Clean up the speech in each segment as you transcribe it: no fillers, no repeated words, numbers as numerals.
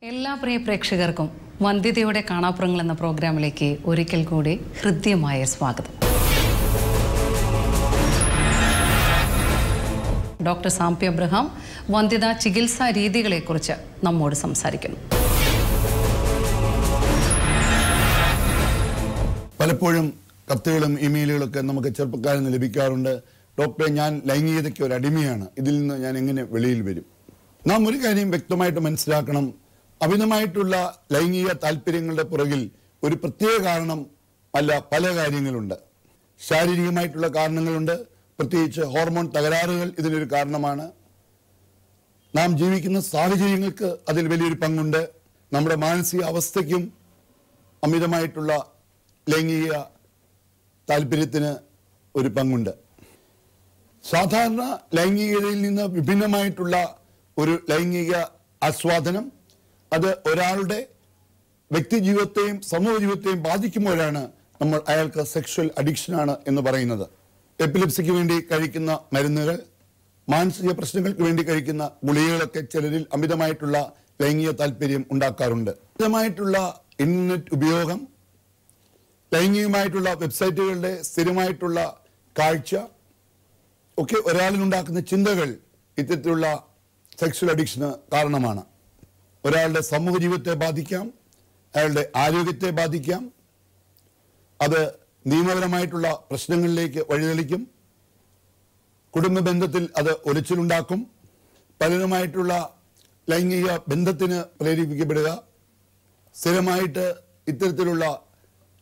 എല്ലാ പ്രിയ പ്രേക്ഷകർക്കും വന്ധ്യതയുടെ കാണാപ്പുറങ്ങൾ എന്ന പ്രോഗ്രാമിലേക്ക് ഒരിക്കൽ കൂടി ഹൃദ്യമായ സ്വാഗതം. ഡോക്ടർ സാംപി അബ്രഹാം വന്ധ്യതാ ചികിത്സാ രീതികളെക്കുറിച്ച് നമ്മോട് സംസാരിക്കുന്നു. പലപ്പോഴും കത്തുകളും ഇമെയിലുകളൊക്കെ നമുക്ക് ചെറുപ്പക്കാരിൽ നിന്ന് ലഭിക്കാറുണ്ട്. ഡോക്ടറെ, ഞാൻ ലൈംഗികതയ്ക്ക് ഒരു അടിമയാണ്, ഇതിൽ നിന്ന് ഞാൻ എങ്ങനെ വെളിയിൽ വരും? നാം ഒരു കാര്യം വ്യക്തമായിട്ട് മനസ്സിലാക്കണം. അമിതമായിട്ടുള്ള ലൈംഗിക താല്പര്യങ്ങളുടെ പുറകിൽ ഒരു പ്രത്യേക കാരണം അല്ല, പല കാര്യങ്ങളുണ്ട്. ശാരീരികമായിട്ടുള്ള കാരണങ്ങളുണ്ട്, പ്രത്യേകിച്ച് ഹോർമോൺ തകരാറുകൾ ഇതിനൊരു കാരണമാണ്. നാം ജീവിക്കുന്ന സാഹചര്യങ്ങൾക്ക് അതിൽ വലിയൊരു പങ്കുണ്ട്. നമ്മുടെ മാനസിക അവസ്ഥയ്ക്കും അമിതമായിട്ടുള്ള ലൈംഗിക താല്പര്യത്തിന് ഒരു പങ്കുണ്ട്. സാധാരണ ലൈംഗികതയിൽ നിന്ന് വിഭിന്നമായിട്ടുള്ള ഒരു ലൈംഗിക ആസ്വാദനം അത് ഒരാളുടെ വ്യക്തി ജീവിതത്തെയും സമൂഹ ജീവിതത്തെയും ബാധിക്കുമ്പോഴാണ് നമ്മൾ അയാൾക്ക് സെക്ഷൽ അഡിക്ഷനാണ് എന്ന് പറയുന്നത്. എപ്പിലെപ്സിക്ക് വേണ്ടി കഴിക്കുന്ന മരുന്നുകൾ, മാനസിക പ്രശ്നങ്ങൾക്ക് വേണ്ടി കഴിക്കുന്ന ഗുളികകളൊക്കെ ചിലരിൽ അമിതമായിട്ടുള്ള ലൈംഗിക താല്പര്യം ഉണ്ടാക്കാറുണ്ട്. അമിതമായിട്ടുള്ള ഇന്റർനെറ്റ് ഉപയോഗം, ലൈംഗികമായിട്ടുള്ള വെബ്സൈറ്റുകളുടെ സ്ഥിരമായിട്ടുള്ള കാഴ്ച ഒക്കെ ഒരാളിനുണ്ടാക്കുന്ന ചിന്തകൾ ഇത്തരത്തിലുള്ള സെക്ഷൽ അഡിക്ഷന് കാരണമാണ്. ഒരാളുടെ സമൂഹ ജീവിതത്തെ ബാധിക്കാം, അയാളുടെ ആരോഗ്യത്തെ ബാധിക്കാം, അത് നിയമപരമായിട്ടുള്ള പ്രശ്നങ്ങളിലേക്ക് വഴിതെളിക്കും, കുടുംബ ബന്ധത്തിൽ അത് ഒലിച്ചിലുണ്ടാക്കും, പലരുമായിട്ടുള്ള ലൈംഗിക ബന്ധത്തിന് പ്രേരിപ്പിക്കപ്പെടുക, സ്ഥിരമായിട്ട് ഇത്തരത്തിലുള്ള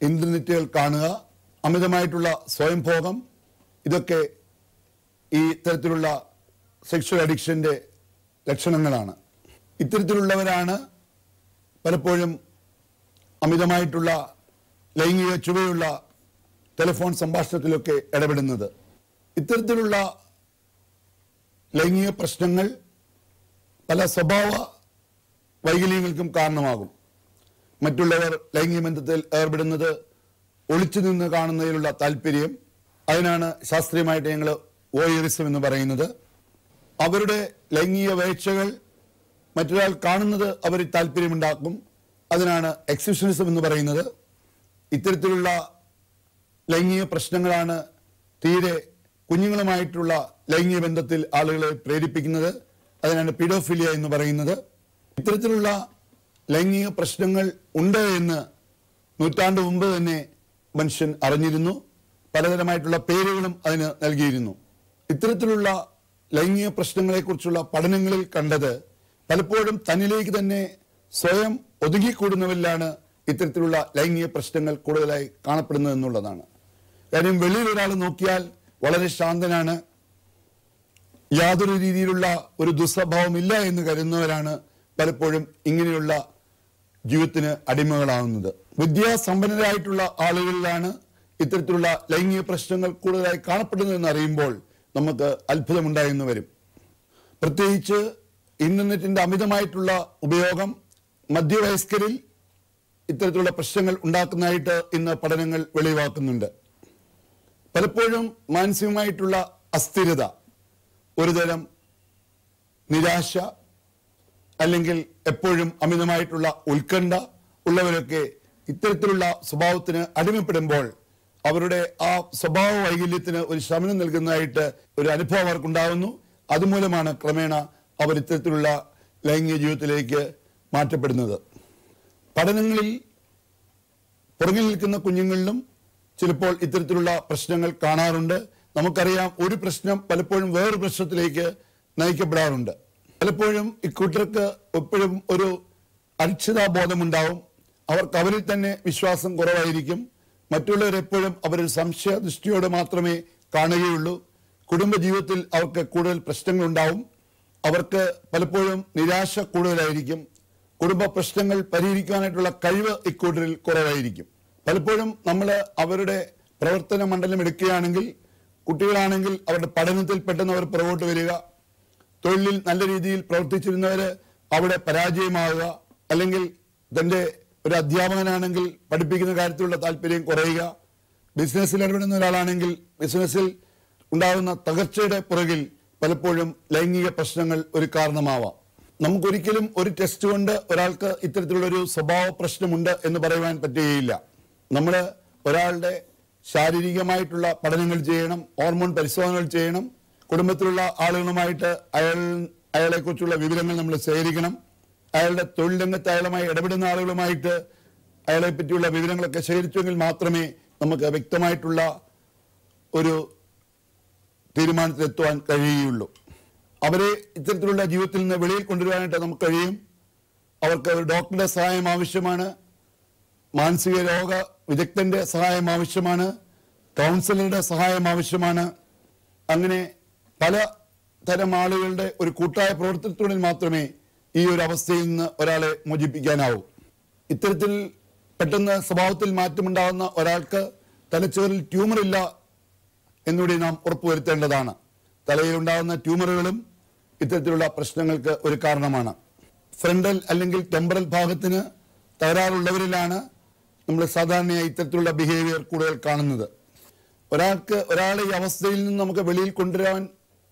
ഇന്റർനെറ്റുകൾ കാണുക, അമിതമായിട്ടുള്ള സ്വയംഭോഗം, ഇതൊക്കെ ഈ തരത്തിലുള്ള സെക്ഷൽ അഡിക്ഷൻ്റെ ലക്ഷണങ്ങളാണ്. ഇത്തരത്തിലുള്ളവരാണ് പലപ്പോഴും അമിതമായിട്ടുള്ള ലൈംഗിക ചുവയുള്ള ടെലിഫോൺ സംഭാഷണത്തിലൊക്കെ ഇടപെടുന്നത്. ഇത്തരത്തിലുള്ള ലൈംഗിക പ്രശ്നങ്ങൾ പല സ്വഭാവ വൈകല്യങ്ങൾക്കും കാരണമാകും. മറ്റുള്ളവർ ലൈംഗിക ബന്ധത്തിൽ ഏർപ്പെടുന്നത് ഒളിച്ചു നിന്ന് കാണുന്നതിലുള്ള താല്പര്യം, അതിനാണ് ശാസ്ത്രീയമായിട്ട് ഞങ്ങൾ വോയറിസം എന്ന് പറയുന്നത്. അവരുടെ ലൈംഗിക വീഴ്ചകൾ മറ്റൊരാൾ കാണുന്നത് അവരിൽ താല്പര്യമുണ്ടാക്കും, അതിനാണ് എക്സിബിഷനിസം എന്ന് പറയുന്നത്. ഇത്തരത്തിലുള്ള ലൈംഗിക പ്രശ്നങ്ങളാണ് തീരെ കുഞ്ഞുങ്ങളുമായിട്ടുള്ള ലൈംഗിക ബന്ധത്തിൽ ആളുകളെ പ്രേരിപ്പിക്കുന്നത്, അതിനാണ് പീഡോഫിലിയ എന്ന് പറയുന്നത്. ഇത്തരത്തിലുള്ള ലൈംഗിക പ്രശ്നങ്ങൾ ഉണ്ട് എന്ന് നൂറ്റാണ്ട് മുമ്പ് തന്നെ മനുഷ്യൻ അറിഞ്ഞിരുന്നു. പലതരമായിട്ടുള്ള പേരുകളും അതിന് നൽകിയിരുന്നു. ഇത്തരത്തിലുള്ള ലൈംഗിക പ്രശ്നങ്ങളെക്കുറിച്ചുള്ള പഠനങ്ങളിൽ കണ്ടത് പലപ്പോഴും തന്നിലേക്ക് തന്നെ സ്വയം ഒതുങ്ങിക്കൂടുന്നവരിലാണ് ഇത്തരത്തിലുള്ള ലൈംഗിക പ്രശ്നങ്ങൾ കൂടുതലായി കാണപ്പെടുന്നത് എന്നുള്ളതാണ്. കാര്യം വെളിയിൽ ഒരാൾ നോക്കിയാൽ വളരെ ശാന്തനാണ്, യാതൊരു രീതിയിലുള്ള ഒരു ദുസ്വഭാവമില്ല എന്ന് കരുതുന്നവരാണ് പലപ്പോഴും ഇങ്ങനെയുള്ള ജീവിതത്തിന് അടിമകളാവുന്നത്. വിദ്യാസമ്പന്നരായിട്ടുള്ള ആളുകളിലാണ് ഇത്തരത്തിലുള്ള ലൈംഗിക പ്രശ്നങ്ങൾ കൂടുതലായി കാണപ്പെടുന്നതെന്ന് അറിയുമ്പോൾ നമുക്ക് അത്ഭുതമുണ്ടായെന്ന് വരും. പ്രത്യേകിച്ച് ഇന്റർനെറ്റിന്റെ അമിതമായിട്ടുള്ള ഉപയോഗം മധ്യവയസ്കരിൽ ഇത്തരത്തിലുള്ള പ്രശ്നങ്ങൾ ഉണ്ടാക്കുന്നതായിട്ട് ഇന്ന് പഠനങ്ങൾ വെളിവാക്കുന്നുണ്ട്. പലപ്പോഴും മാനസികമായിട്ടുള്ള അസ്ഥിരത, ഒരുതരം നിരാശ, അല്ലെങ്കിൽ എപ്പോഴും അമിതമായിട്ടുള്ള ഉത്കണ്ഠ ഉള്ളവരൊക്കെ ഇത്തരത്തിലുള്ള സ്വഭാവത്തിന് അടിമപ്പെടുമ്പോൾ അവരുടെ ആ സ്വഭാവ വൈകല്യത്തിന് ഒരു ശമനം നൽകുന്നതായിട്ട് ഒരു അനുഭവം അവർക്കുണ്ടാകുന്നു. അതുമൂലമാണ് ക്രമേണ അവർ ഇത്തരത്തിലുള്ള ലൈംഗിക ജീവിതത്തിലേക്ക് മാറ്റപ്പെടുന്നത്. പഠനങ്ങളിൽ പുറകിൽ നിൽക്കുന്ന കുഞ്ഞുങ്ങളിലും ചിലപ്പോൾ ഇത്തരത്തിലുള്ള പ്രശ്നങ്ങൾ കാണാറുണ്ട്. നമുക്കറിയാം, ഒരു പ്രശ്നം പലപ്പോഴും വേറൊരു പ്രശ്നത്തിലേക്ക് നയിക്കപ്പെടാറുണ്ട്. പലപ്പോഴും ഇക്കൂട്ടർക്ക് എപ്പോഴും ഒരു അനിശ്ചിതാബോധമുണ്ടാവും. അവർക്ക് അവരിൽ തന്നെ വിശ്വാസം കുറവായിരിക്കും. മറ്റുള്ളവരെപ്പോഴും അവരൊരു സംശയ ദൃഷ്ടിയോടെ മാത്രമേ കാണുകയുള്ളൂ. കുടുംബജീവിതത്തിൽ അവർക്ക് കൂടുതൽ പ്രശ്നങ്ങളുണ്ടാവും. അവർക്ക് പലപ്പോഴും നിരാശ കൂടുതലായിരിക്കും. കുടുംബ പ്രശ്നങ്ങൾ പരിഹരിക്കാനായിട്ടുള്ള കഴിവ് ഇക്കൂട്ടരിൽ കുറവായിരിക്കും. പലപ്പോഴും നമ്മൾ അവരുടെ പ്രവർത്തന മണ്ഡലം എടുക്കുകയാണെങ്കിൽ, കുട്ടികളാണെങ്കിൽ അവരുടെ പഠനത്തിൽ പെട്ടെന്ന് അവർ പുറകോട്ട് വരിക, തൊഴിലിൽ നല്ല രീതിയിൽ പ്രവർത്തിച്ചിരുന്നവർ അവിടെ പരാജയമാവുക, അല്ലെങ്കിൽ തൻ്റെ ഒരു അധ്യാപകനാണെങ്കിൽ പഠിപ്പിക്കുന്ന കാര്യത്തിലുള്ള താല്പര്യം കുറയുക, ബിസിനസ്സിൽ ഇടപെടുന്ന ഒരാളാണെങ്കിൽ ബിസിനസ്സിൽ ഉണ്ടാകുന്ന തകർച്ചയുടെ പുറകിൽ പലപ്പോഴും ലൈംഗിക പ്രശ്നങ്ങൾ ഒരു കാരണമാവാം. നമുക്കൊരിക്കലും ഒരു ടെസ്റ്റ് കൊണ്ട് ഒരാൾക്ക് ഇത്തരത്തിലുള്ളൊരു സ്വഭാവ പ്രശ്നമുണ്ട് എന്ന് പറയുവാൻ പറ്റുകയില്ല. നമ്മൾ ഒരാളുടെ ശാരീരികമായിട്ടുള്ള പഠനങ്ങൾ ചെയ്യണം, ഹോർമോൺ പരിശോധനകൾ ചെയ്യണം, കുടുംബത്തിലുള്ള ആളുകളുമായിട്ട് അയാളെക്കുറിച്ചുള്ള വിവരങ്ങൾ നമ്മൾ ശേഖരിക്കണം, അയാളുടെ തൊഴിൽ രംഗത്ത് അയാളുമായി ഇടപെടുന്ന ആളുകളുമായിട്ട് അയാളെ പറ്റിയുള്ള വിവരങ്ങളൊക്കെ ശേഖരിച്ചെങ്കിൽ മാത്രമേ നമുക്ക് വ്യക്തമായിട്ടുള്ള ഒരു തീരുമാനത്തിലെത്തുവാൻ കഴിയുകയുള്ളൂ. അവരെ ഇത്തരത്തിലുള്ള ജീവിതത്തിൽ നിന്ന് വെളിയിൽ കൊണ്ടുവരാനായിട്ട് നമുക്ക് കഴിയും. അവർക്ക് ഒരു ഡോക്ടറുടെ സഹായം ആവശ്യമാണ്, മാനസിക രോഗ വിദഗ്ധന്റെ സഹായം ആവശ്യമാണ്, കൗൺസിലറുടെ സഹായം ആവശ്യമാണ്. അങ്ങനെ പല തരം ആളുകളുടെ ഒരു കൂട്ടായ പ്രവർത്തനത്തോടെ മാത്രമേ ഈ ഒരു അവസ്ഥയിൽ നിന്ന് ഒരാളെ മോചിപ്പിക്കാനാവൂ. ഇത്തരത്തിൽ പെട്ടെന്ന് സ്വഭാവത്തിൽ മാറ്റമുണ്ടാകുന്ന ഒരാൾക്ക് തലച്ചോറിൽ ട്യൂമർ ഇല്ല എന്നുകൂടി നാം ഉറപ്പുവരുത്തേണ്ടതാണ്. തലയിലുണ്ടാകുന്ന ട്യൂമറുകളും ഇത്തരത്തിലുള്ള പ്രശ്നങ്ങൾക്ക് ഒരു കാരണമാണ്. ഫ്രണ്ടൽ അല്ലെങ്കിൽ ടെമ്പറൽ ഭാഗത്തിന് തകരാറുള്ളവരിലാണ് നമ്മൾ സാധാരണയായി ഇത്തരത്തിലുള്ള ബിഹേവിയർ കൂടുതൽ കാണുന്നത്. ഒരാളെ ഈ അവസ്ഥയിൽ നിന്ന് നമുക്ക് വെളിയിൽ കൊണ്ടുവരാൻ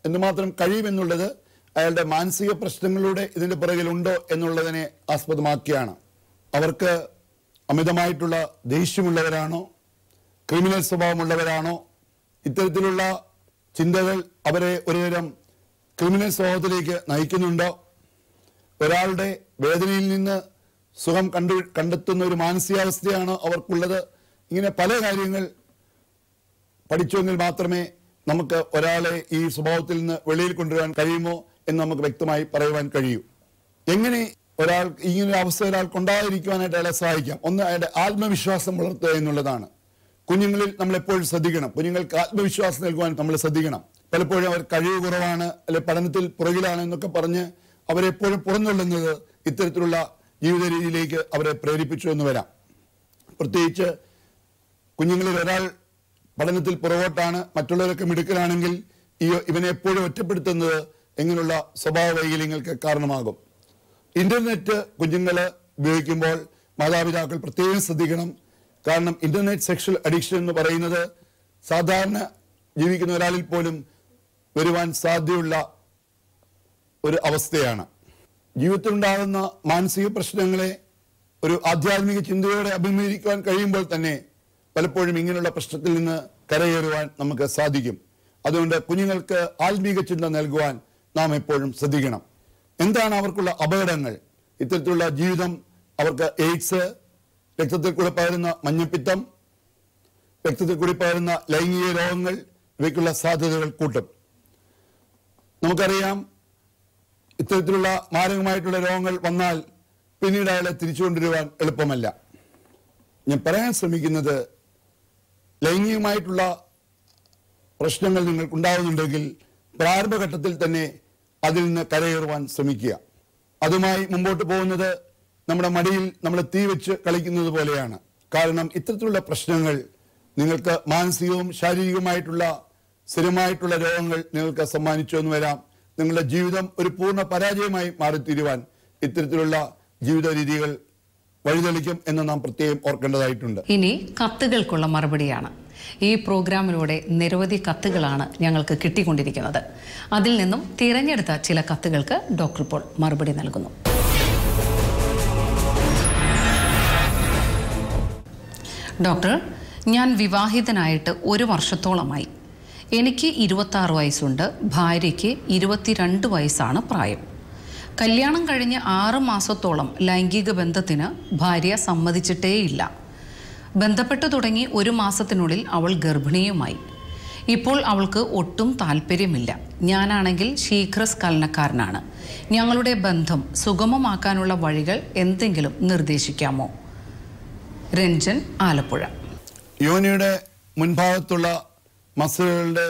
എന്തുമാത്രം കഴിയുമെന്നുള്ളത് അയാളുടെ മാനസിക പ്രശ്നങ്ങളിലൂടെ ഇതിൻ്റെ പിറകിലുണ്ടോ എന്നുള്ളതിനെ ആസ്പദമാക്കിയാണ്. അവർക്ക് അമിതമായിട്ടുള്ള ദേഷ്യമുള്ളവരാണോ, ക്രിമിനൽ സ്വഭാവമുള്ളവരാണോ, ഇത്തരത്തിലുള്ള ചിന്തകൾ അവരെ ഒരുതരം ക്രിമിനൽ സ്വഭാവത്തിലേക്ക് നയിക്കുന്നുണ്ടോ, ഒരാളുടെ വേദനയിൽ നിന്ന് സുഖം കണ്ടെത്തുന്ന ഒരു മാനസികാവസ്ഥയാണോ അവർക്കുള്ളത്, ഇങ്ങനെ പല കാര്യങ്ങൾ പഠിച്ചുവെങ്കിൽ മാത്രമേ നമുക്ക് ഒരാളെ ഈ സ്വഭാവത്തിൽ നിന്ന് വെളിയിൽ കൊണ്ടുവരാൻ കഴിയുമോ എന്ന് നമുക്ക് വ്യക്തമായി പറയുവാൻ കഴിയൂ. എങ്ങനെ ഒരാൾ ഇങ്ങനെ അവസ്ഥ ഒരാൾക്കുണ്ടായിരിക്കുവാനായിട്ട് അയാളെ സഹായിക്കാം? ഒന്ന്, അയാളുടെ ആത്മവിശ്വാസം വളർത്തുക എന്നുള്ളതാണ്. കുഞ്ഞുങ്ങളിൽ നമ്മൾ എപ്പോഴും ശ്രദ്ധിക്കണം, കുഞ്ഞുങ്ങൾക്ക് ആത്മവിശ്വാസം നൽകുവാൻ നമ്മൾ ശ്രദ്ധിക്കണം. പലപ്പോഴും അവർ കഴിവ് കുറവാണ്, അല്ലെ പഠനത്തിൽ പുറകിലാണ് എന്നൊക്കെ പറഞ്ഞ് അവരെപ്പോഴും പുറന്തള്ളുന്നത് ഇത്തരത്തിലുള്ള ജീവിത രീതിയിലേക്ക് അവരെ പ്രേരിപ്പിച്ചു എന്ന് വരാം. പ്രത്യേകിച്ച് കുഞ്ഞുങ്ങളിൽ ഒരാൾ പഠനത്തിൽ പുറകോട്ടാണ്, മറ്റുള്ളവരൊക്കെ മിടുക്കലാണെങ്കിൽ ഇവനെ എപ്പോഴും ഒറ്റപ്പെടുത്തുന്നത് ഇങ്ങനെയുള്ള സ്വഭാവ വൈകല്യങ്ങൾക്ക് കാരണമാകും. ഇന്റർനെറ്റ് കുഞ്ഞുങ്ങൾ ഉപയോഗിക്കുമ്പോൾ മാതാപിതാക്കൾ പ്രത്യേകം ശ്രദ്ധിക്കണം. കാരണം ഇന്റർനെറ്റ് സെക്ഷൽ അഡിക്ഷൻ എന്ന് പറയുന്നത് സാധാരണ ജീവിക്കുന്ന ഒരാളിൽ പോലും വരുവാൻ സാധ്യതയുള്ള ഒരു അവസ്ഥയാണ്. ജീവിതത്തിലുണ്ടാകുന്ന മാനസിക പ്രശ്നങ്ങളെ ഒരു ആധ്യാത്മിക ചിന്തയോടെ അഭിമുഖീകരിക്കുവാൻ കഴിയുമ്പോൾ തന്നെ പലപ്പോഴും ഇങ്ങനെയുള്ള പ്രശ്നത്തിൽ നിന്ന് കരകയറുവാൻ നമുക്ക് സാധിക്കും. അതുകൊണ്ട് കുഞ്ഞുങ്ങൾക്ക് ആത്മീക ചിന്ത നൽകുവാൻ നാം എപ്പോഴും ശ്രദ്ധിക്കണം. എന്താണ് അവർക്കുള്ള അപകടങ്ങൾ? ഇത്തരത്തിലുള്ള ജീവിതം അവർക്ക് എയ്ഡ്സ്, രക്തത്തിൽ കൂടി പകരുന്ന മഞ്ഞപ്പിത്തം, രക്തത്തിൽ കൂടി പകരുന്ന ലൈംഗിക രോഗങ്ങൾ, ഇവയ്ക്കുള്ള സാധ്യതകൾ കൂട്ടും. നമുക്കറിയാം, ഇത്തരത്തിലുള്ള മാരകമായിട്ടുള്ള രോഗങ്ങൾ വന്നാൽ പിന്നീട് അയാളെ തിരിച്ചു കൊണ്ടുവരുവാൻ എളുപ്പമല്ല. ഞാൻ പറയാൻ ശ്രമിക്കുന്നത്, ലൈംഗികമായിട്ടുള്ള പ്രശ്നങ്ങൾ നിങ്ങൾക്കുണ്ടാകുന്നുണ്ടെങ്കിൽ പ്രാരംഭഘട്ടത്തിൽ തന്നെ അതിൽ നിന്ന് കരകയറുവാൻ ശ്രമിക്കുക. അതുമായി മുമ്പോട്ട് പോകുന്നത് നമ്മുടെ മടിയിൽ നമ്മൾ തീ വെച്ച് കളിക്കുന്നത് പോലെയാണ്. കാരണം ഇത്തരത്തിലുള്ള പ്രശ്നങ്ങൾ നിങ്ങൾക്ക് മാനസികവും ശാരീരികവുമായിട്ടുള്ള സ്ഥിരമായിട്ടുള്ള രോഗങ്ങൾ നിങ്ങൾക്ക് സമ്മാനിച്ചു എന്ന് വരാം. നിങ്ങളുടെ ജീവിതം ഒരു പൂർണ്ണ പരാജയമായി മാറിത്തീരുവാൻ ഇത്തരത്തിലുള്ള ജീവിത രീതികൾ വഴിതെളിക്കും എന്ന് നാം പ്രത്യേകം ഓർക്കേണ്ടതായിട്ടുണ്ട്. ഇനി കത്തുകൾക്കുള്ള മറുപടിയാണ്. ഈ പ്രോഗ്രാമിലൂടെ നിരവധി കത്തുകളാണ് ഞങ്ങൾക്ക് കിട്ടിക്കൊണ്ടിരിക്കുന്നത്. അതിൽ നിന്നും തിരഞ്ഞെടുത്ത ചില കത്തുകൾക്ക് ഡോക്ടർ ഇപ്പോൾ മറുപടി നൽകുന്നു. ഡോക്ടർ, ഞാൻ വിവാഹിതനായിട്ട് 1 വർഷത്തോളമായി. എനിക്ക് 26 വയസ്സുണ്ട്, ഭാര്യയ്ക്ക് 22 വയസ്സാണ് പ്രായം. കല്യാണം കഴിഞ്ഞ് 6 മാസത്തോളം ലൈംഗിക ബന്ധത്തിന് ഭാര്യ സമ്മതിച്ചിട്ടേയില്ല. ബന്ധപ്പെട്ടു തുടങ്ങി 1 മാസത്തിനുള്ളിൽ അവൾ ഗർഭിണിയുമായി. ഇപ്പോൾ അവൾക്ക് ഒട്ടും താല്പര്യമില്ല. ഞാനാണെങ്കിൽ ശീഘ്രസ്ഖലനക്കാരനാണ്. ഞങ്ങളുടെ ബന്ധം സുഗമമാക്കാനുള്ള വഴികൾ എന്തെങ്കിലും നിർദ്ദേശിക്കാമോ? രഞ്ജൻ, ആലപ്പുഴ. യോനിയുടെ മുൻഭാഗത്തുള്ള മസിലുകളുടെ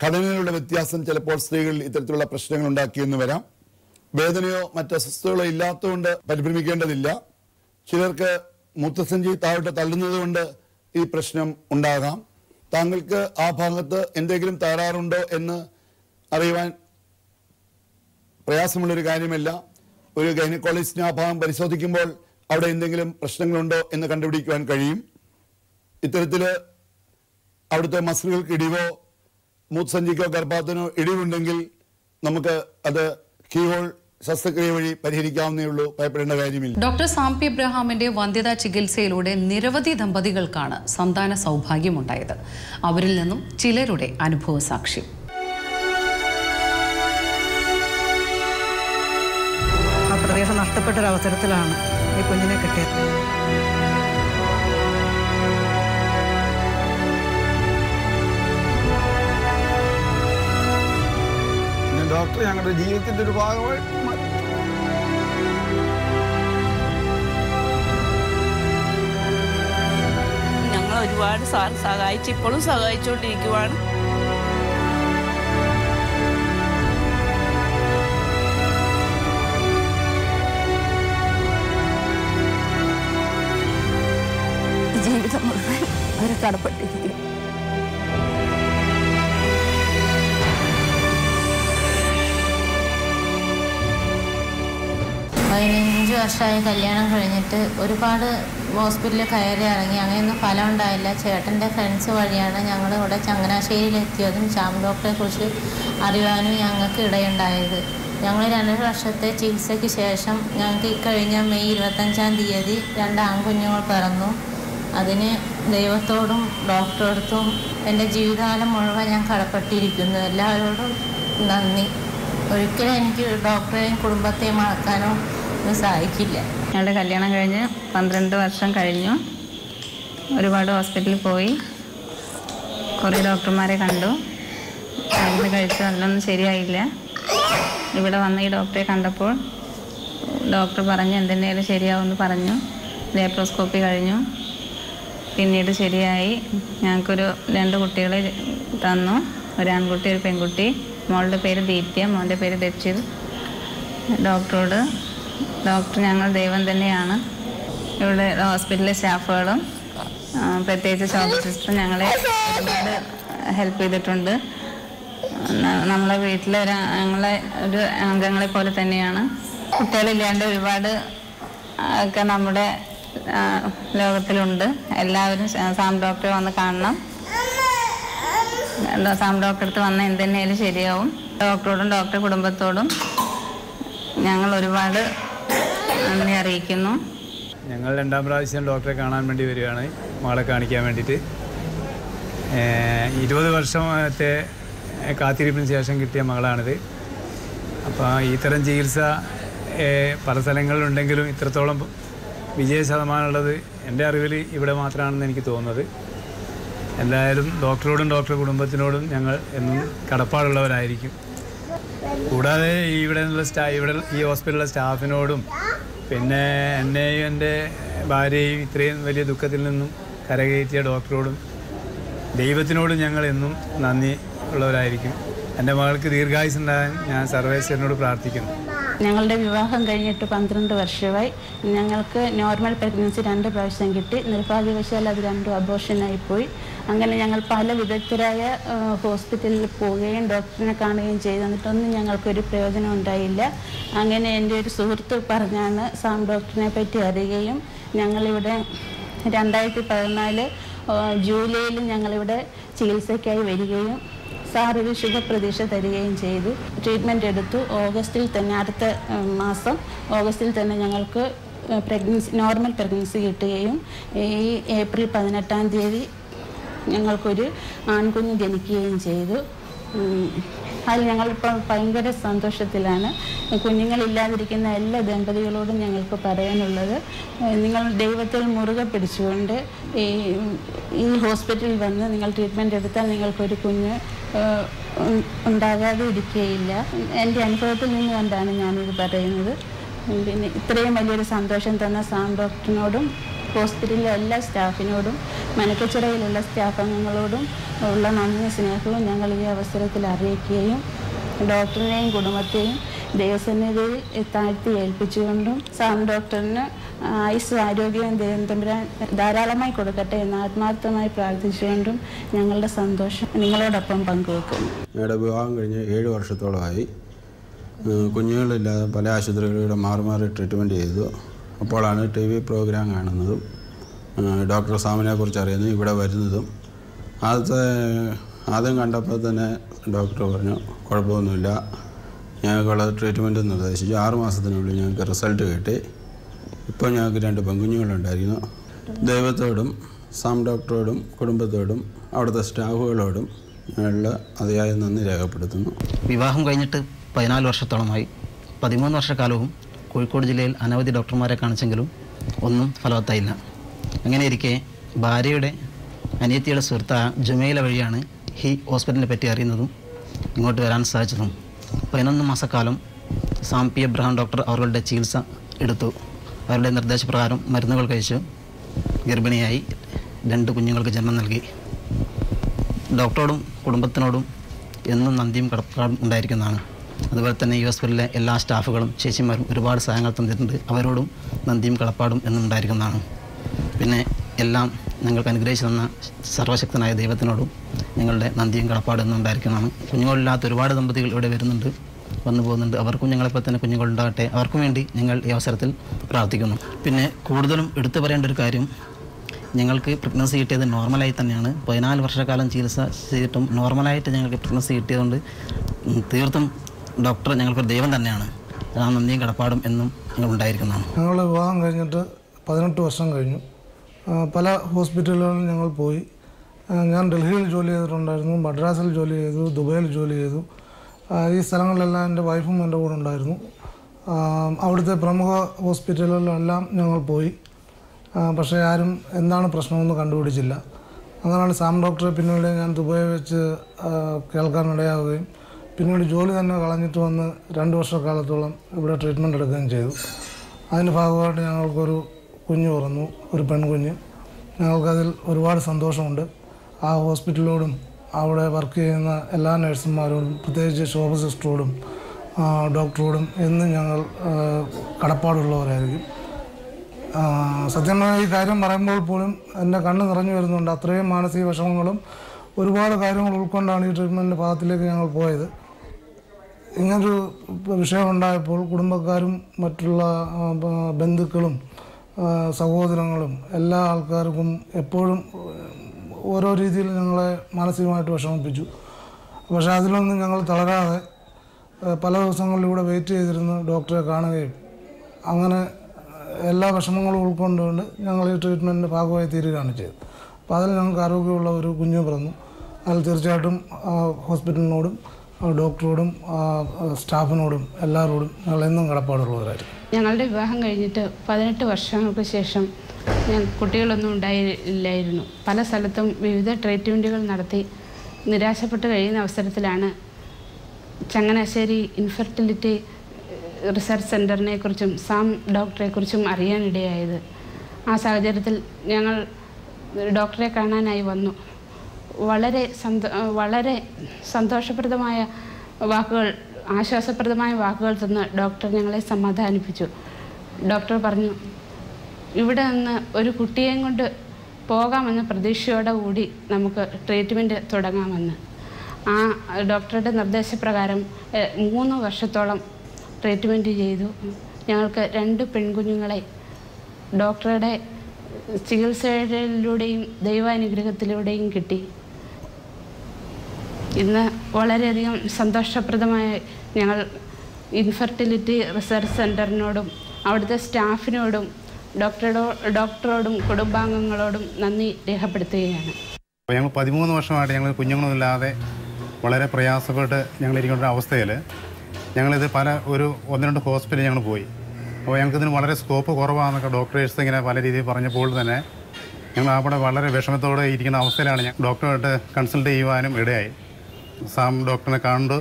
ഘടനയിലുള്ള വ്യത്യാസം ചിലപ്പോൾ സ്ത്രീകളിൽ ഇത്തരത്തിലുള്ള പ്രശ്നങ്ങൾ ഉണ്ടാക്കിയെന്ന് വരാം. വേദനയോ മറ്റ് അസ്വസ്ഥതകളോ ഇല്ലാത്തതുകൊണ്ട് പരിഭ്രമിക്കേണ്ടതില്ല. ചിലർക്ക് മൂത്രസഞ്ചി താഴോട്ട് തള്ളുന്നത് കൊണ്ട് ഈ പ്രശ്നം ഉണ്ടാകാം. താങ്കൾക്ക് ആ ഭാഗത്ത് എന്തെങ്കിലും തകരാറുണ്ടോ എന്ന് അറിയുവാൻ പ്രയാസമുള്ളൊരു കാര്യമല്ല. ഒരു ഗൈനക്കോളജിസ്റ്റിന് ആ ഭാഗം പരിശോധിക്കുമ്പോൾ അവിടെ എന്തെങ്കിലും പ്രശ്നങ്ങളുണ്ടോ എന്ന് കണ്ടുപിടിക്കുവാൻ കഴിയും. ഇത്തരത്തിൽ അവിടുത്തെ മസിലുകൾക്ക് ഇടിവോ മൂത്രസഞ്ചിക്കോ ഗർഭാശയത്തിനോ ഇടിവുണ്ടെങ്കിൽ നമുക്ക് അത് കീഹോൾ ശസ്ത്രക്രിയ വഴി പരിഹരിക്കാവുന്നേ ഉള്ളൂ, ഭയപ്പെടേണ്ട കാര്യമില്ല. ഡോക്ടർ സാംപി എബ്രഹാമിന്റെ വന്ധ്യതാ ചികിത്സയിലൂടെ നിരവധി ദമ്പതികൾക്കാണ് സന്താന സൗഭാഗ്യമുണ്ടായത്. അവരിൽ നിന്നും ചിലരുടെ അനുഭവ സാക്ഷ്യം. ആ പ്രതീക്ഷ നഷ്ടപ്പെട്ടൊരവസരത്തിലാണ് ഈ കുഞ്ഞിനെ കിട്ടിയത്. ഡോക്ടർ ഞങ്ങളുടെ ജീവിതത്തിൻ്റെ ഒരു ഭാഗമായി ഞങ്ങൾ ഒരുപാട് സഹായിച്ച് ഇപ്പോഴും സഹായിച്ചുകൊണ്ടിരിക്കുവാണ്. ജീവിതം മുഴുവൻ അവരെ കടപ്പെട്ടിരിക്കും. 15 വർഷമായി കല്യാണം കഴിഞ്ഞിട്ട് ഒരുപാട് ഹോസ്പിറ്റലിൽ കയറി ഇറങ്ങി, അങ്ങനെയൊന്നും ഫലം ഉണ്ടായില്ല. ചേട്ടൻ്റെ ഫ്രണ്ട്സ് വഴിയാണ് ഞങ്ങൾ ഇവിടെ ചങ്ങനാശ്ശേരിയിലെത്തിയതും ശ്യാം ഡോക്ടറെക്കുറിച്ച് അറിയാനും ഞങ്ങൾക്ക് ഇടയുണ്ടായത്. ഞങ്ങൾ 2 വർഷത്തെ ചികിത്സയ്ക്ക് ശേഷം ഞങ്ങൾക്ക് ഇക്കഴിഞ്ഞ മെയ് 25-ാം തീയതി 2 ആൺകുഞ്ഞുങ്ങൾ പിറന്നു. അതിന് ദൈവത്തോടും ഡോക്ടറോടത്തും എൻ്റെ ജീവിതകാലം മുഴുവൻ ഞാൻ കടപ്പെട്ടിരിക്കുന്നു. എല്ലാവരോടും നന്ദി. ഒരിക്കലും എനിക്ക് ഡോക്ടറെയും കുടുംബത്തെയും മറക്കാനോ ഒന്നും സാധിക്കില്ല. ഞങ്ങളുടെ കല്യാണം കഴിഞ്ഞ് 12 വർഷം കഴിഞ്ഞു. ഒരുപാട് ഹോസ്പിറ്റലിൽ പോയി, കുറേ ഡോക്ടർമാരെ കണ്ടു, മരുന്ന് കഴിച്ചു, അതിലൊന്നും ശരിയായില്ല. ഇവിടെ വന്ന് ഈ ഡോക്ടറെ കണ്ടപ്പോൾ ഡോക്ടർ പറഞ്ഞു എന്തെങ്കിലും ശരിയാവുമെന്ന് പറഞ്ഞു. ലേപ്രോസ്കോപ്പി കഴിഞ്ഞു, പിന്നീട് ശരിയായി. ഞങ്ങൾക്കൊരു 2 കുട്ടികളെ തന്നു, ഒരു ആൺകുട്ടി ഒരു പെൺകുട്ടി. മോളുടെ പേര് ദീപ്യ, മോൻ്റെ പേര് ദക്ഷിത്. ഡോക്ടർ ഞങ്ങൾ ദൈവം തന്നെയാണ്. ഇവിടെ ഹോസ്പിറ്റലിലെ സ്റ്റാഫുകളും പ്രത്യേകിച്ച് ശോഭ സിസ്റ്റർ ഞങ്ങളെ ഒരുപാട് ഹെൽപ്പ് ചെയ്തിട്ടുണ്ട്. നമ്മളെ വീട്ടിലെ ഞങ്ങളെ ഒരു അംഗങ്ങളെ പോലെ തന്നെയാണ്. കുട്ടികളില്ലാണ്ട് ഒരുപാട് ഒക്കെ നമ്മുടെ ലോകത്തിലുണ്ട്. എല്ലാവരും സാം ഡോക്ടറെ വന്ന് കാണണം. സാം ഡോക്ടറെ അടുത്ത് വന്നാൽ എന്തെങ്കിലും ശരിയാവും. ഡോക്ടറോടും ഡോക്ടറെ കുടുംബത്തോടും ഞങ്ങൾ ഒരുപാട് നന്ദി അറിയിക്കുന്നു. ഞങ്ങൾ 2ാം പ്രാവശ്യം ഡോക്ടറെ കാണാൻ വേണ്ടി വരികയാണ്, മകളെ കാണിക്കാൻ വേണ്ടിയിട്ട്. 20 വർഷത്തെ കാത്തിരിപ്പിന് ശേഷം കിട്ടിയ മകളാണിത്. അപ്പോൾ ഇത്തരം ചികിത്സ പല സ്ഥലങ്ങളിലുണ്ടെങ്കിലും ഇത്രത്തോളം വിജയ ശതമാനമുള്ളത് എൻ്റെ അറിവിൽ ഇവിടെ മാത്രമാണെന്ന് എനിക്ക് തോന്നുന്നത്. എന്തായാലും ഡോക്ടറോടും ഡോക്ടറുടെ കുടുംബത്തിനോടും ഞങ്ങൾ എന്നും കടപ്പാടുള്ളവരായിരിക്കും. കൂടാതെ ഇവിടെ ഈ ഹോസ്പിറ്റലിലെ സ്റ്റാഫിനോടും പിന്നെ എന്നെയും എൻ്റെ ഭാര്യയും ഇത്രയും വലിയ ദുഃഖത്തിൽ നിന്നും കരകയറ്റിയ ഡോക്ടറോടും ദൈവത്തിനോടും ഞങ്ങൾ എന്നും നന്ദി ഉള്ളവരായിരിക്കും. എൻ്റെ മകൾക്ക് ദീർഘായുസ്സുണ്ടാകാൻ ഞാൻ സർവേശ്വരനോട് പ്രാർത്ഥിക്കുന്നു. ഞങ്ങളുടെ വിവാഹം കഴിഞ്ഞിട്ട് 12 വർഷമായി. ഞങ്ങൾക്ക് നോർമൽ പ്രഗ്നൻസി 2 പ്രാവശ്യം കിട്ടി. നിർഭാഗ്യവശാൽ അത് 2 അബോർഷനായിപ്പോയി. അങ്ങനെ ഞങ്ങൾ പല വിദഗ്ധരായ ഹോസ്പിറ്റലിൽ പോവുകയും ഡോക്ടറിനെ കാണുകയും ചെയ്തു. എന്നിട്ടൊന്നും ഞങ്ങൾക്കൊരു പ്രയോജനം ഉണ്ടായില്ല. അങ്ങനെ എൻ്റെ ഒരു സുഹൃത്ത് പറഞ്ഞാണ് സാം ഡോക്ടറിനെ പറ്റി അറിയുകയും ഞങ്ങളിവിടെ 2014 ജൂലൈയിൽ ഞങ്ങളിവിടെ ചികിത്സയ്ക്കായി വരികയും സാറൊരു ശുഭപ്രതീക്ഷ തരികയും ചെയ്തു. ട്രീറ്റ്മെൻറ്റ് എടുത്തു. അടുത്ത മാസം ഓഗസ്റ്റിൽ തന്നെ ഞങ്ങൾക്ക് നോർമൽ പ്രഗ്നൻസി കിട്ടുകയും ഈ ഏപ്രിൽ 18-ാം തീയതി ഞങ്ങൾക്കൊരു ആൺകുഞ്ഞ് ജനിക്കുകയും ചെയ്തു. അതിൽ ഞങ്ങളിപ്പോൾ ഭയങ്കര സന്തോഷത്തിലാണ്. കുഞ്ഞുങ്ങളില്ലാതിരിക്കുന്ന എല്ലാ ദമ്പതികളോടും ഞങ്ങൾക്ക് പറയാനുള്ളത്, നിങ്ങൾ ദൈവത്തിൽ മുറുകെ പിടിച്ചുകൊണ്ട് ഈ ഹോസ്പിറ്റലിൽ വന്ന് നിങ്ങൾ ട്രീറ്റ്മെൻറ്റ് എടുത്താൽ നിങ്ങൾക്കൊരു കുഞ്ഞ് ഉണ്ടാകാതെ ഇരിക്കുകയില്ല. എൻ്റെ അനുഭവത്തിൽ നിന്ന് കൊണ്ടാണ് ഞാനിത് പറയുന്നത്. പിന്നെ ഇത്രയും വലിയൊരു സന്തോഷം തന്ന സാം ഡോക്ടറിനോടും ഹോസ്പിറ്റലിലെ എല്ലാ സ്റ്റാഫിനോടും മനക്കച്ചിറയിലുള്ള സ്റ്റാഫ് അംഗങ്ങളോടും ഉള്ള നന്ദി സ്നേഹവും ഞങ്ങൾ ഈ അവസരത്തിൽ അറിയിക്കുകയും ഡോക്ടറിനെയും കുടുംബത്തെയും ദൈവസന്നിധിയിൽ താഴ്ത്തി ഏൽപ്പിച്ചുകൊണ്ടും സാം ഡോക്ടറിന് ആയുസ്സും ആരോഗ്യവും ദൈവം തമ്പുരാൻ ധാരാളമായി കൊടുക്കട്ടെ എന്ന് ആത്മാർത്ഥമായി പ്രാർത്ഥിച്ചുകൊണ്ടും ഞങ്ങളുടെ സന്തോഷം നിങ്ങളോടൊപ്പം പങ്കുവെക്കുന്നു. ഞങ്ങളുടെ വിവാഹം കഴിഞ്ഞ് 7 വർഷത്തോളമായി. കുഞ്ഞുങ്ങളില്ലാതെ പല ആശുപത്രികളിലൂടെ മാറി ട്രീറ്റ്മെൻറ്റ് ചെയ്തു. അപ്പോഴാണ് TV പ്രോഗ്രാം കാണുന്നതും ഡോക്ടർ സാമിനെക്കുറിച്ച് അറിയുന്നതും ഇവിടെ വരുന്നതും. ആദ്യം കണ്ടപ്പോൾ തന്നെ ഡോക്ടർ പറഞ്ഞു കുഴപ്പമൊന്നുമില്ല, ഞങ്ങൾക്കുള്ള ട്രീറ്റ്മെൻറ്റ് നിർദ്ദേശിച്ചു. 6 മാസത്തിനുള്ളിൽ ഞങ്ങൾക്ക് റിസൾട്ട് കിട്ടി. ഇപ്പോൾ ഞങ്ങൾക്ക് 2 പെൺകുഞ്ഞുങ്ങളുണ്ടായിരുന്നു. ദൈവത്തോടും സാം ഡോക്ടറോടും കുടുംബത്തോടും അവിടുത്തെ സ്റ്റാഫുകളോടും ഞങ്ങളുടെ അതിയായ നന്ദി രേഖപ്പെടുത്തുന്നു. വിവാഹം കഴിഞ്ഞിട്ട് 14 വർഷത്തോളമായി. 13 വർഷക്കാലവും കോഴിക്കോട് ജില്ലയിൽ അനവധി ഡോക്ടർമാരെ കാണിച്ചെങ്കിലും ഒന്നും ഫലവത്തായില്ല. അങ്ങനെയിരിക്കെ ഭാര്യയുടെ അനിയത്തിയുടെ സുഹൃത്തായ ജുമൈല വഴിയാണ് ഈ ഹോസ്പിറ്റലിനെ പറ്റി അറിയുന്നതും ഇങ്ങോട്ട് വരാൻ സാധിച്ചതും. 11 മാസക്കാലം സാം പി എബ്രഹാം ഡോക്ടർ അവരുടെ ചികിത്സ എടുത്തു. അവരുടെ നിർദ്ദേശപ്രകാരം മരുന്നുകൾ കഴിച്ചു ഗർഭിണിയായി 2 കുഞ്ഞുങ്ങൾക്ക് ജന്മം നൽകി. ഡോക്ടറോടും കുടുംബത്തിനോടും എന്നും നന്ദിയും കടപ്പാടും ഉണ്ടായിരിക്കുന്നതാണ്. അതുപോലെ തന്നെ ഈ ഹോസ്പിറ്റലിലെ എല്ലാ സ്റ്റാഫുകളും ചേച്ചിമാരും ഒരുപാട് സഹായങ്ങൾ തന്നിട്ടുണ്ട്. അവരോടും നന്ദിയും കടപ്പാടും എന്നും ഉണ്ടായിരിക്കുന്നതാണ്. പിന്നെ എല്ലാം ഞങ്ങൾക്ക് അനുഗ്രഹിച്ചു തന്ന സർവശക്തനായ ദൈവത്തിനോടും ഞങ്ങളുടെ നന്ദിയും കടപ്പാടും എന്നും ഉണ്ടായിരിക്കുന്നതാണ്. കുഞ്ഞുങ്ങളില്ലാത്ത ഒരുപാട് ദമ്പതികൾ ഇവിടെ വരുന്നുണ്ട്, വന്നു പോകുന്നുണ്ട്. അവർക്കും ഞങ്ങളെപ്പോൾ തന്നെ കുഞ്ഞുങ്ങളുണ്ടാകട്ടെ. അവർക്കും വേണ്ടി ഞങ്ങൾ ഈ അവസരത്തിൽ പ്രാർത്ഥിക്കുന്നു. പിന്നെ കൂടുതലും എടുത്തു പറയേണ്ട ഒരു കാര്യം, ഞങ്ങൾക്ക് പ്രഗ്നൻസി കിട്ടിയത് നോർമലായി തന്നെയാണ്. 14 വർഷക്കാലം ചികിത്സ ചെയ്തിട്ടും നോർമലായിട്ട് ഞങ്ങൾക്ക് പ്രഗ്നൻസി കിട്ടിയതുകൊണ്ട് തീർത്തും ഡോക്ടർ ഞങ്ങൾക്കൊരു ദൈവം തന്നെയാണ്. ആ നന്ദിയും കടപ്പാടും എന്നും ഞങ്ങൾ ഉണ്ടായിരിക്കുന്നതാണ്. ഞങ്ങൾ വിവാഹം കഴിഞ്ഞിട്ട് 18 വർഷം കഴിഞ്ഞു. പല ഹോസ്പിറ്റലുകളിൽ ഞങ്ങൾ പോയി. ഞാൻ ഡൽഹിയിൽ ജോലി ചെയ്തിട്ടുണ്ടായിരുന്നു, മദ്രാസിൽ ജോലി ചെയ്തു, ദുബൈയിൽ ജോലി ചെയ്തു. ഈ സ്ഥലങ്ങളിലെല്ലാം എൻ്റെ വൈഫും എൻ്റെ കൂടെ ഉണ്ടായിരുന്നു. അവിടുത്തെ പ്രമുഖ ഹോസ്പിറ്റലുകളിലെല്ലാം ഞങ്ങൾ പോയി. പക്ഷേ ആരും എന്താണ് പ്രശ്നമെന്ന് കണ്ടുപിടിച്ചില്ല. അങ്ങനെയാണ് സാം ഡോക്ടറെ പിന്നീട് ഞാൻ ദുബായ് വെച്ച് കേൾക്കാനിടയാവുകയും പിന്നീട് ജോലി തന്നെ കളഞ്ഞിട്ട് വന്ന് 2 വർഷക്കാലത്തോളം ഇവിടെ ട്രീറ്റ്മെൻറ്റ് എടുക്കുകയും ചെയ്തു. അതിൻ്റെ ഭാഗമായിട്ട് ഞങ്ങൾക്കൊരു കുഞ്ഞ് പിറന്നു, ഒരു പെൺകുഞ്ഞ്. ഞങ്ങൾക്കതിൽ ഒരുപാട് സന്തോഷമുണ്ട്. ആ ഹോസ്പിറ്റലിനോടും അവിടെ വർക്ക് ചെയ്യുന്ന എല്ലാ നഴ്സുമാരോടും, പ്രത്യേകിച്ച് ശോഭ സിസ്റ്ററോടും ഡോക്ടറോടും എന്നും ഞങ്ങൾ കടപ്പാടുള്ളവരായിരിക്കും. സത്യമായ ഈ കാര്യം പറയുമ്പോൾ പോലും എൻ്റെ കണ്ണ് നിറഞ്ഞു വരുന്നുണ്ട്. അത്രയും മാനസിക വിഷമങ്ങളും ഒരുപാട് കാര്യങ്ങൾ ഉൾക്കൊണ്ടാണ് ഈ ട്രീറ്റ്മെൻറ്റിൻ്റെ ഭാഗത്തിലേക്ക് ഞങ്ങൾ പോയത്. ഇങ്ങനൊരു വിഷയമുണ്ടായപ്പോൾ കുടുംബക്കാരും മറ്റുള്ള ബന്ധുക്കളും സഹോദരങ്ങളും എല്ലാ ആൾക്കാർക്കും എപ്പോഴും ഓരോ രീതിയിൽ ഞങ്ങളെ മാനസികമായിട്ട് വിഷമിപ്പിച്ചു. പക്ഷേ അതിലൊന്നും ഞങ്ങൾ തളരാതെ പല ദിവസങ്ങളിലൂടെ വെയിറ്റ് ചെയ്തിരുന്ന് ഡോക്ടറെ കാണുകയും അങ്ങനെ എല്ലാ വിഷമങ്ങളും ഉൾക്കൊണ്ടുകൊണ്ട് ഞങ്ങൾ ഈ ട്രീറ്റ്മെൻറ്റിൻ്റെ ഭാഗമായി തീരുകയാണ് ചെയ്തത്. അപ്പോൾ അതിൽ ഞങ്ങൾക്ക് ആരോഗ്യമുള്ള ഒരു കുഞ്ഞു പിറന്നു. അതിൽ തീർച്ചയായിട്ടും ഹോസ്പിറ്റലിനോടും ഡോക്ടറോടും സ്റ്റാഫിനോടും എല്ലാവരോടും ഞങ്ങൾ എന്നും കടപ്പാടുള്ളവരായിരുന്നു. ഞങ്ങളുടെ വിവാഹം കഴിഞ്ഞിട്ട് 18 വർഷങ്ങൾക്ക് ശേഷം കുട്ടികളൊന്നും ഉണ്ടായില്ലായിരുന്നു. പല സ്ഥലത്തും വിവിധ ട്രീറ്റ്മെൻറ്റുകൾ നടത്തി നിരാശപ്പെട്ട് കഴിയുന്ന അവസരത്തിലാണ് ചങ്ങനാശ്ശേരി ഇൻഫെർട്ടിലിറ്റി റിസർച്ച് സെൻ്ററിനെ കുറിച്ചും സാം ഡോക്ടറെക്കുറിച്ചും അറിയാനിടയായത്. ആ സാഹചര്യത്തിൽ ഞങ്ങൾ ഡോക്ടറെ കാണാനായി വന്നു. വളരെ സന്തോഷപ്രദമായ വാക്കുകൾ, ആശ്വാസപ്രദമായ വാക്കുകൾ തന്ന് ഡോക്ടർ ഞങ്ങളെ സമാധാനിപ്പിച്ചു. ഡോക്ടർ പറഞ്ഞു, ഇവിടെ നിന്ന് ഒരു കുട്ടിയെയും കൊണ്ട് പോകാമെന്ന പ്രതീക്ഷയോടെ കൂടി നമുക്ക് ട്രീറ്റ്മെൻറ്റ് തുടങ്ങാമെന്ന്. ആ ഡോക്ടറുടെ നിർദ്ദേശപ്രകാരം 3 വർഷത്തോളം ട്രീറ്റ്മെൻറ്റ് ചെയ്തു. ഞങ്ങൾക്ക് 2 പെൺകുഞ്ഞുങ്ങളെ ഡോക്ടറുടെ ചികിത്സയിലൂടെയും ദൈവാനുഗ്രഹത്തിലൂടെയും കിട്ടി. ഇന്ന് വളരെയധികം സന്തോഷപ്രദമായ ഞങ്ങൾ ഇൻഫെർട്ടിലിറ്റി റിസർച്ച് സെൻ്ററിനോടും അവിടുത്തെ സ്റ്റാഫിനോടും ഡോക്ടറോടും കുടുംബാംഗങ്ങളോടും നന്ദി രേഖപ്പെടുത്തുകയാണ്. ഞങ്ങൾ 13 വർഷമായിട്ട് ഞങ്ങൾ കുഞ്ഞുങ്ങളൊന്നുമില്ലാതെ വളരെ പ്രയാസപ്പെട്ട് ഞങ്ങളിരിക്കുന്ന അവസ്ഥയിൽ ഞങ്ങളിത് 1-2 ഹോസ്പിറ്റലിൽ ഞങ്ങൾ പോയി. അപ്പോൾ ഞങ്ങൾക്കിതിന് വളരെ സ്കോപ്പ് കുറവാണെന്നൊക്കെ ഡോക്ടേഴ്സ് ഇങ്ങനെ പല രീതിയിൽ പറഞ്ഞപ്പോൾ തന്നെ ഞങ്ങൾ അവിടെ വളരെ വിഷമത്തോടെ ഇരിക്കുന്ന അവസ്ഥയിലാണ് ഡോക്ടറുമായിട്ട് കൺസൾട്ട് ചെയ്യുവാനും ഇടയായി. സാം ഡോക്ടറിനെ കണ്ട്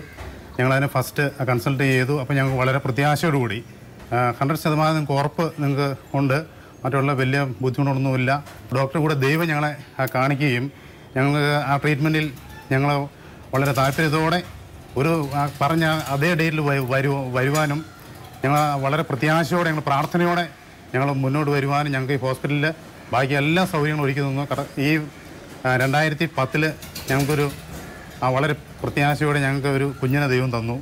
ഞങ്ങളതിനെ ഫസ്റ്റ് കൺസൾട്ട് ചെയ്തു. അപ്പോൾ ഞങ്ങൾക്ക് വളരെ പ്രത്യാശയോടുകൂടി 100% നിങ്ങൾക്ക് ഉറപ്പ് നിങ്ങൾക്ക് ഉണ്ട്, മറ്റുള്ള വലിയ ബുദ്ധിമുട്ടൊന്നുമില്ല. ഡോക്ടറെ കൂടെ ദൈവം ഞങ്ങളെ കാണിക്കുകയും ഞങ്ങൾക്ക് ആ ട്രീറ്റ്മെൻറ്റിൽ ഞങ്ങൾ വളരെ താല്പര്യത്തോടെ ഒരു പറഞ്ഞ അതേ ഡേറ്റിൽ വരുവാനും ഞങ്ങൾ വളരെ പ്രത്യാശയോടെ ഞങ്ങൾ പ്രാർത്ഥനയോടെ ഞങ്ങൾ മുന്നോട്ട് വരുവാനും ഞങ്ങൾക്ക് ഈ ഹോസ്പിറ്റലിൽ ബാക്കി എല്ലാ സൗകര്യങ്ങളും ഒരുക്കി തന്നു. ഈ 2010 ഞങ്ങൾക്കൊരു വളരെ പ്രത്യാശയോടെ ഞങ്ങൾക്ക് ഒരു കുഞ്ഞിനെ ദൈവം തന്നു.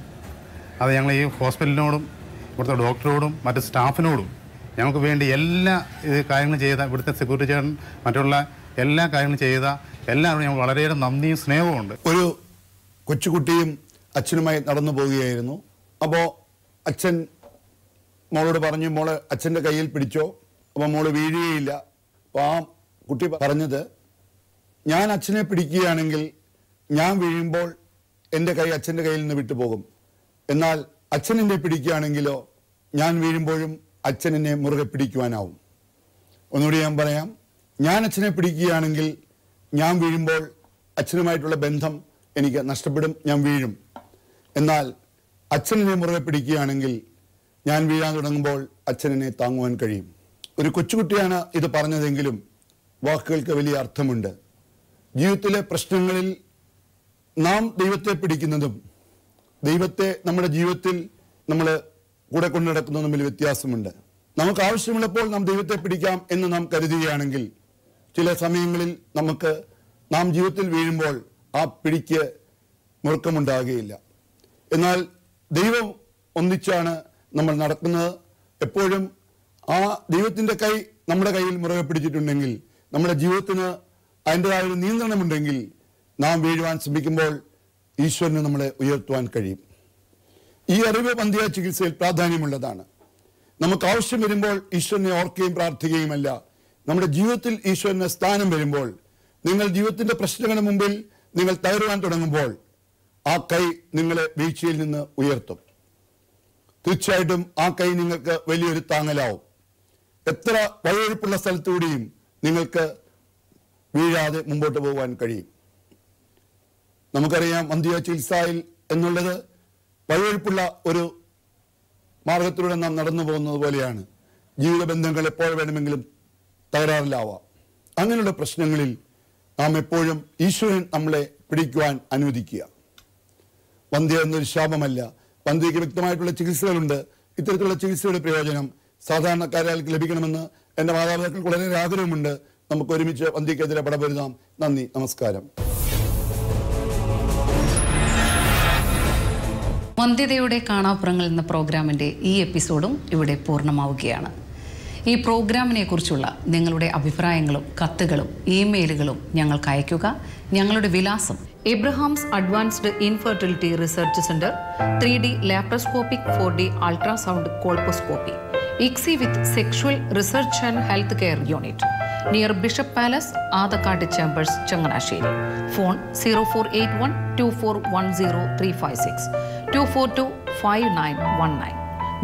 അത് ഞങ്ങൾ ഈ ഹോസ്പിറ്റലിനോടും ഇവിടുത്തെ ഡോക്ടറോടും മറ്റ് സ്റ്റാഫിനോടും ഞങ്ങൾക്ക് വേണ്ടി എല്ലാ കാര്യങ്ങളും ചെയ്ത ഇവിടുത്തെ സെക്യൂരിറ്റി ചേട്ടൻ മറ്റുള്ള എല്ലാ കാര്യങ്ങളും ചെയ്ത എല്ലാവരും ഞങ്ങൾ വളരെയേറെ നന്ദിയും സ്നേഹവും ഉണ്ട്. ഒരു കൊച്ചുകുട്ടിയും അച്ഛനുമായി നടന്നു പോവുകയായിരുന്നു. അപ്പോൾ അച്ഛൻ മോളോട് പറഞ്ഞു, മോള് അച്ഛൻ്റെ കയ്യിൽ പിടിച്ചോ, അപ്പോൾ മോള് വീഴുകയില്ല. അപ്പോൾ ആ കുട്ടി പറഞ്ഞത്, ഞാൻ അച്ഛനെ പിടിക്കുകയാണെങ്കിൽ ഞാൻ വീഴുമ്പോൾ എൻ്റെ കൈ അച്ഛൻ്റെ കയ്യിൽ നിന്ന് വിട്ടുപോകും. എന്നാൽ അച്ഛൻ എന്നെ പിടിക്കുകയാണെങ്കിലോ ഞാൻ വീഴുമ്പോഴും അച്ഛൻ എന്നെ മുറുകെ പിടിക്കുവാനാവും. ഒന്നുകൂടി ഞാൻ പറയാം, ഞാൻ അച്ഛനെ പിടിക്കുകയാണെങ്കിൽ ഞാൻ വീഴുമ്പോൾ അച്ഛനുമായിട്ടുള്ള ബന്ധം എനിക്ക് നഷ്ടപ്പെടും, ഞാൻ വീഴും. എന്നാൽ അച്ഛനെ മുറുകെ പിടിക്കുകയാണെങ്കിൽ ഞാൻ വീഴാൻ തുടങ്ങുമ്പോൾ അച്ഛനെ താങ്ങുവാൻ കഴിയും. ഒരു കൊച്ചുകുട്ടിയാണ് ഇത് പറഞ്ഞതെങ്കിലും വാക്കുകൾക്ക് വലിയ അർത്ഥമുണ്ട്. ജീവിതത്തിലെ പ്രശ്നങ്ങളിൽ നാം ദൈവത്തെ പിടിക്കുന്നതും ദൈവത്തെ നമ്മുടെ ജീവിതത്തിൽ നമ്മൾ കൂടെ കൊണ്ടു നടക്കുന്നതും തമ്മിൽ വ്യത്യാസമുണ്ട്. നമുക്ക് ആവശ്യമുള്ളപ്പോൾ നാം ദൈവത്തെ പിടിക്കാം എന്ന് നാം കരുതുകയാണെങ്കിൽ ചില സമയങ്ങളിൽ നാം ജീവിതത്തിൽ വീഴുമ്പോൾ ആ പിടിക്ക് മുറുക്കമുണ്ടാകുകയില്ല. എന്നാൽ ദൈവം ഒന്നിച്ചാണ് നമ്മൾ നടക്കുന്നത്. എപ്പോഴും ആ ദൈവത്തിൻ്റെ കൈ നമ്മുടെ കയ്യിൽ മുറുകെ പിടിച്ചിട്ടുണ്ടെങ്കിൽ, നമ്മുടെ ജീവിതത്തിന് അതിൻ്റെതായ ഒരു നിയന്ത്രണമുണ്ടെങ്കിൽ, നാം വീഴുവാൻ ശ്രമിക്കുമ്പോൾ ഈശ്വരന് നമ്മളെ ഉയർത്തുവാൻ കഴിയും. ഈ അറിവ് പന്തിയ ചികിത്സയിൽ പ്രാധാന്യമുള്ളതാണ്. നമുക്ക് ആവശ്യം വരുമ്പോൾ ഈശ്വരനെ ഓർക്കുകയും പ്രാർത്ഥിക്കുകയുമല്ല, നമ്മുടെ ജീവിതത്തിൽ ഈശ്വരന് സ്ഥാനം വരുമ്പോൾ, നിങ്ങൾ ജീവിതത്തിൻ്റെ പ്രശ്നങ്ങളുടെ മുമ്പിൽ നിങ്ങൾ തകരുവാൻ തുടങ്ങുമ്പോൾ ആ കൈ നിങ്ങളെ വീഴ്ചയിൽ നിന്ന് ഉയർത്തും. തീർച്ചയായിട്ടും ആ കൈ നിങ്ങൾക്ക് വലിയൊരു താങ്ങലാവും. എത്ര വഴുവഴുപ്പുള്ള സ്ഥലത്തുകൂടിയും നിങ്ങൾക്ക് വീഴാതെ മുമ്പോട്ട് പോകാൻ കഴിയും. നമുക്കറിയാം, പന്തിയ ചികിത്സയിൽ എന്നുള്ളത് വഴുവഴുപ്പുള്ള ഒരു മാർഗത്തിലൂടെ നാം നടന്നു പോകുന്നത് പോലെയാണ്. ജീവിത ബന്ധങ്ങൾ എപ്പോൾ വേണമെങ്കിലും തകരാറിലാവാം. അങ്ങനെയുള്ള പ്രശ്നങ്ങളിൽ നാം എപ്പോഴും ഈശ്വരൻ നമ്മളെ പിടിക്കുവാൻ അനുവദിക്കുക. വന്ധ്യ എന്നൊരു ശാപമല്ല. വന്ധ്യയ്ക്ക് വ്യക്തമായിട്ടുള്ള ചികിത്സകളുണ്ട്. ഇത്തരത്തിലുള്ള ചികിത്സയുടെ പ്രയോജനം സാധാരണക്കാരാൾക്ക് ലഭിക്കണമെന്ന് എൻ്റെ മാതാപിതാക്കൾക്ക് വളരെ ആഗ്രഹമുണ്ട്. നമുക്ക് ഒരുമിച്ച് വന്ധ്യക്കെതിരെ പടപൊരുതാം. നന്ദി, നമസ്കാരം. വന്ധ്യതയുടെ കാണാപ്പുറങ്ങൾ എന്ന പ്രോഗ്രാമിൻ്റെ ഈ എപ്പിസോഡും ഇവിടെ പൂർണ്ണമാവുകയാണ്. ഈ പ്രോഗ്രാമിനെ കുറിച്ചുള്ള നിങ്ങളുടെ അഭിപ്രായങ്ങളും കത്തുകളും ഇമെയിലുകളും ഞങ്ങൾക്ക് അയയ്ക്കുക. ഞങ്ങളുടെ വിലാസം: Abraham's advanced infertility research centre, 3D laparoscopic 4D ultrasound colposcopy, ICSI with sexual research and health care unit, near bishop palace, Adakkad chambers, Changanassery. Phone 048124103562, 2425919.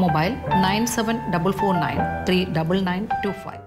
Mobile 9744939925.